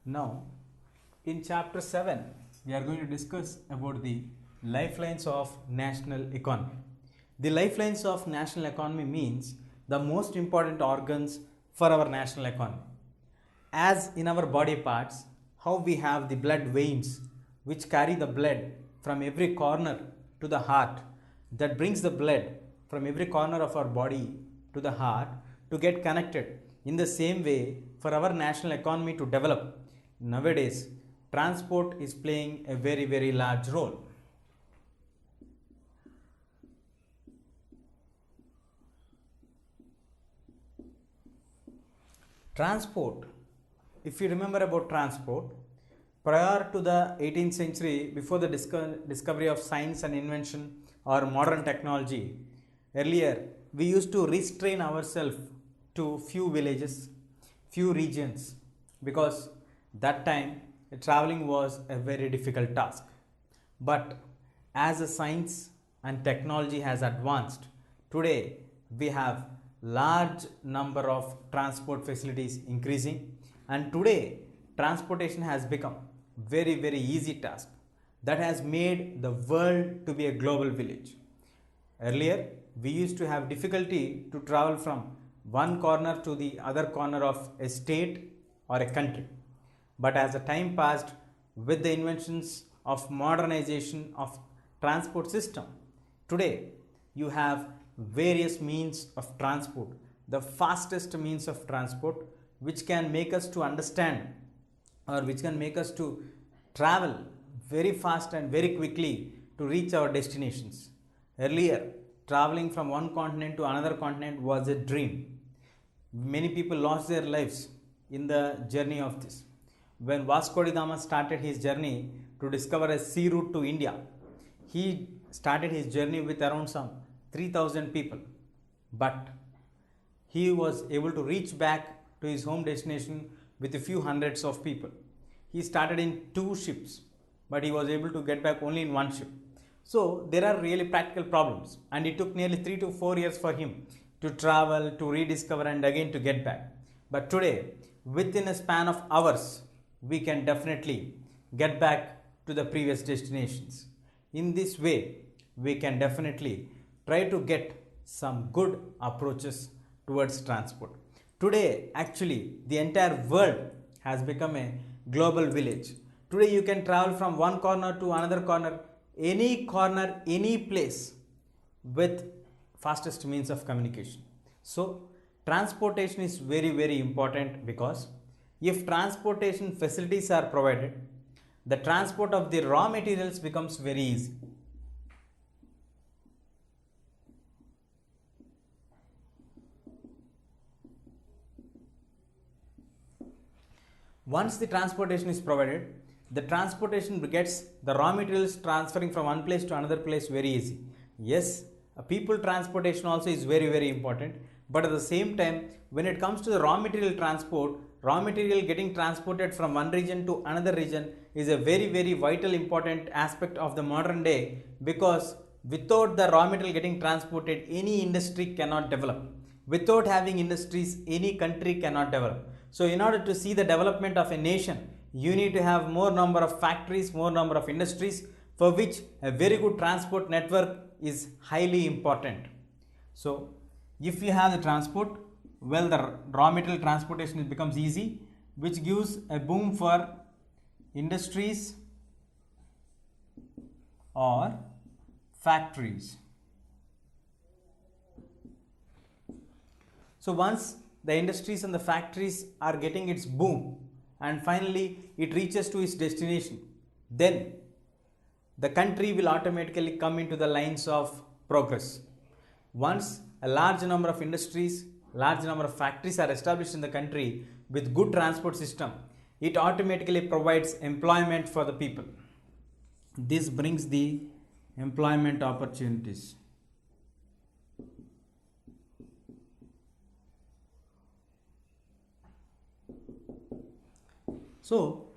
Now, in chapter 7, we are going to discuss about the lifelines of national economy. The lifelines of national economy means the most important organs for our national economy. As in our body parts, how we have the blood veins which carry the blood from every corner to the heart, that brings the blood from every corner of our body to the heart to get connected. In the same way, for our national economy to develop, nowadays transport is playing a very large role. Transport, if you remember about transport, prior to the 18th century, before the discovery of science and invention or modern technology, earlier we used to restrain ourselves to few villages, few regions, because that time traveling was a very difficult task. But as the science and technology has advanced, today we have large number of transport facilities increasing, and today transportation has become very easy task that has made the world to be a global village. Earlier we used to have difficulty to travel from one corner to the other corner of a state or a country, but as the time passed, with the inventions of modernization of transport system, today you have various means of transport, the fastest means of transport, which can make us to understand, or which can make us to travel very fast and very quickly to reach our destinations. Earlier, traveling from one continent to another continent was a dream. Many people lost their lives in the journey of this. When Vasco da Gama started his journey to discover a sea route to India, he started his journey with around some 3,000 people, but he was able to reach back to his home destination with a few hundreds of people. He started in 2 ships, but he was able to get back only in 1 ship. So there are really practical problems, and it took nearly 3 to 4 years for him to travel, to rediscover, and again to get back. But today, within a span of hours, we can definitely get back to the previous destinations. In this way, we can definitely try to get some good approaches towards transport. Today, actually, the entire world has become a global village. Today, you can travel from one corner to another corner, any place, with fastest means of communication. So, transportation is very important, because if transportation facilities are provided, the transport of the raw materials becomes very easy. Once the transportation is provided, the transportation gets the raw materials transferring from one place to another place very easy. Yes, people transportation also is very important, but at the same time, when it comes to the raw material transport, raw material getting transported from one region to another region is a very vital important aspect of the modern day, because without the raw material getting transported, any industry cannot develop. Without having industries, any country cannot develop. So in order to see the development of a nation, you need to have more number of factories, more number of industries, for which a very good transport network is highly important. So if you have the transport, well, the raw material transportation becomes easy, which gives a boom for industries or factories. So once the industries and the factories are getting its boom, and finally it reaches to its destination, then the country will automatically come into the lines of progress. Once a large number of industries, large number of factories are established in the country with good transport system, it automatically provides employment for the people. This brings the employment opportunities. So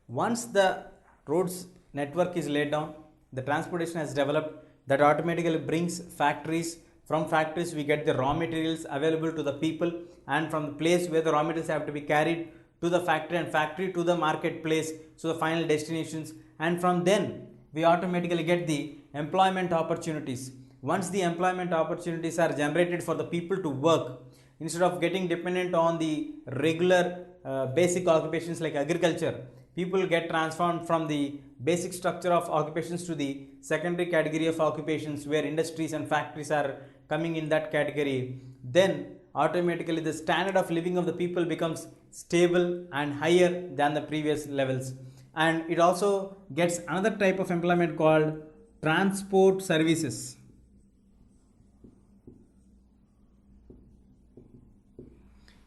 once the roads network is laid down, the transportation has developed, that automatically brings factories. From factories we get the raw materials available to the people, and from the place where the raw materials have to be carried to the factory, and factory to the marketplace, so the final destinations, and from then we automatically get the employment opportunities. Once the employment opportunities are generated for the people to work, instead of getting dependent on the regular basic occupations like agriculture, people get transformed from the basic structure of occupations to the secondary category of occupations where industries and factories are coming in that category. Then automatically the standard of living of the people becomes stable and higher than the previous levels. And it also gets another type of employment called transport services.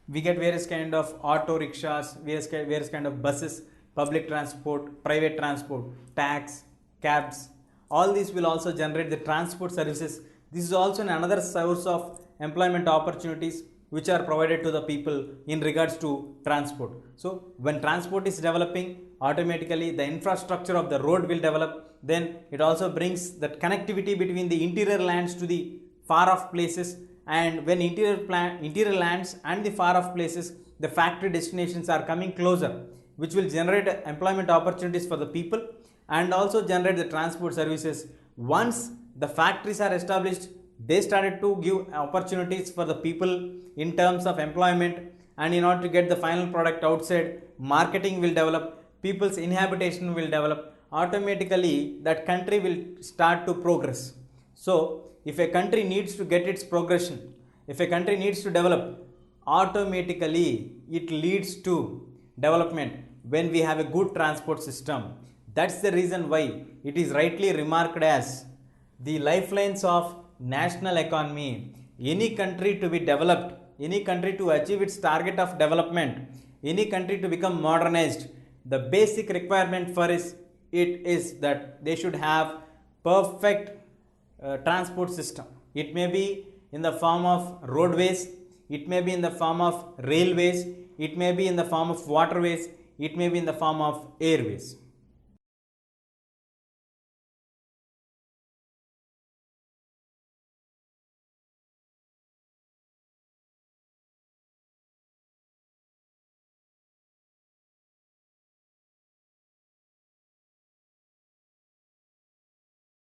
We get various kind of auto rickshaws, various kind of buses, public transport, private transport, tax, cabs. All these will also generate the transport services. This is also another source of employment opportunities which are provided to the people in regards to transport. So when transport is developing, automatically the infrastructure of the road will develop. Then it also brings that connectivity between the interior lands to the far off places. And when interior lands and the far off places, the factory destinations are coming closer, which will generate employment opportunities for the people and also generate the transport services. Once the factories are established, they started to give opportunities for the people in terms of employment, and in order to get the final product outside, marketing will develop, people's inhabitation will develop, automatically that country will start to progress. So if a country needs to get its progression, if a country needs to develop, automatically it leads to development when we have a good transport system. That's the reason why it is rightly remarked as the lifelines of national economy. Any country to be developed, any country to achieve its target of development, any country to become modernized, the basic requirement for it is that they should have perfect transport system. It may be in the form of roadways, it may be in the form of railways, it may be in the form of waterways, it may be in the form of airways.